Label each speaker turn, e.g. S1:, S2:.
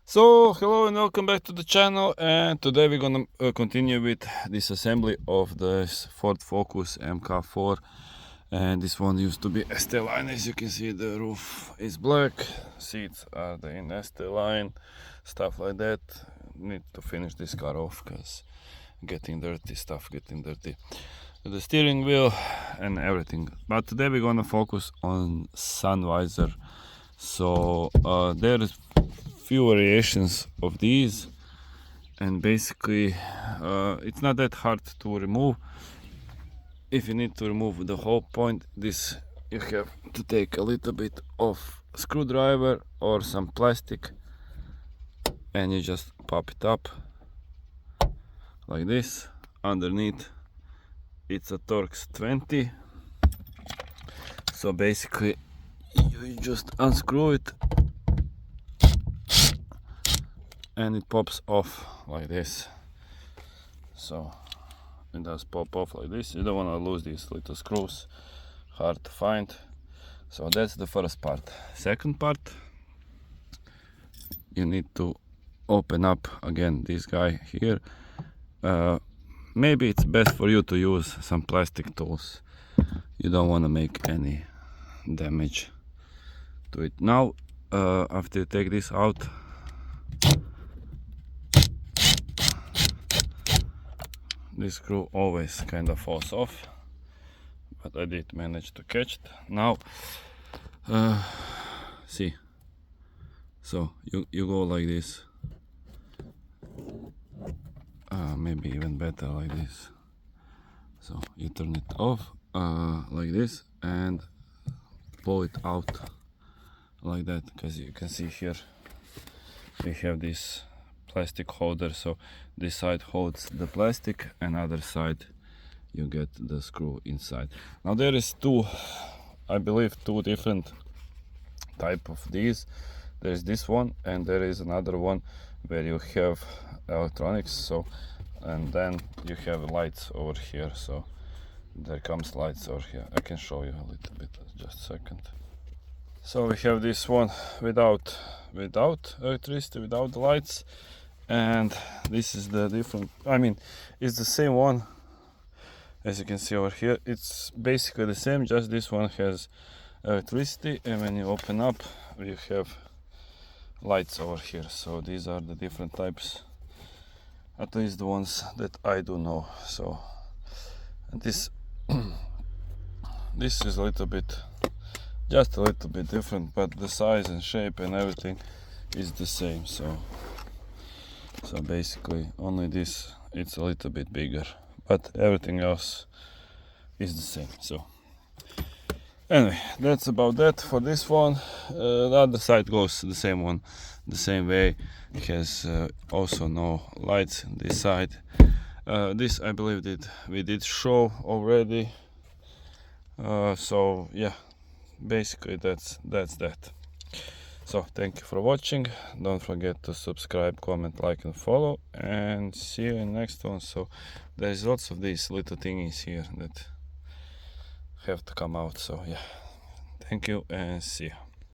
S1: So hello and welcome back to the channel, and today we're gonna continue with this assembly of this Ford Focus MK4. And this one used to be STLINE. As you can see, the roof is black, seats are in STLINE, stuff like that. Need to finish this car off because getting dirty, the steering wheel and everything. But today we're gonna focus on sun visor. So there is few variations of these, and basically it's not that hard to remove. If you need to remove the whole point, this you have to take a little bit of screwdriver or some plastic, and you just pop it up like this. Underneath it's a Torx 20, so basically you just unscrew it and it pops off like this. So it does pop off like this. You don't want to lose these little screws, hard to find. So that's the first part. Second part, you need to open up again this guy here. Maybe it's best for you to use some plastic tools. You don't want to make any damage to it. Now after you take this out, this screw always kind of falls off, but I did manage to catch it. Now see, so you go like this, maybe even better like this. So you turn it off like this and pull it out like that, because you can see here we have this plastic holder, so this side holds the plastic and other side you get the screw inside. Now there is I believe two different type of these. There's this one and there is another one where you have electronics, so, and then you have lights over here. So there comes lights over here. I can show you a little bit, just a second. So we have this one without electricity, without the lights, and this is the different, I mean it's the same one. As you can see over here, it's basically the same, just this one has electricity, and when you open up you have lights over here. So these are the different types, at least the ones that I do know. So this this is a little bit, just a little bit different, but the size and shape and everything is the same. So basically only this, it's a little bit bigger, but everything else is the same. So anyway, that's about that for this one. The other side goes the same one, the same way. It has also no lights on this side. This I believe that we did show already. So yeah, basically that's that. So thank you for watching. Don't forget to subscribe, comment, like and follow, and see you in the next one. So there's lots of these little thingies here that have to come out. So yeah, thank you and see you.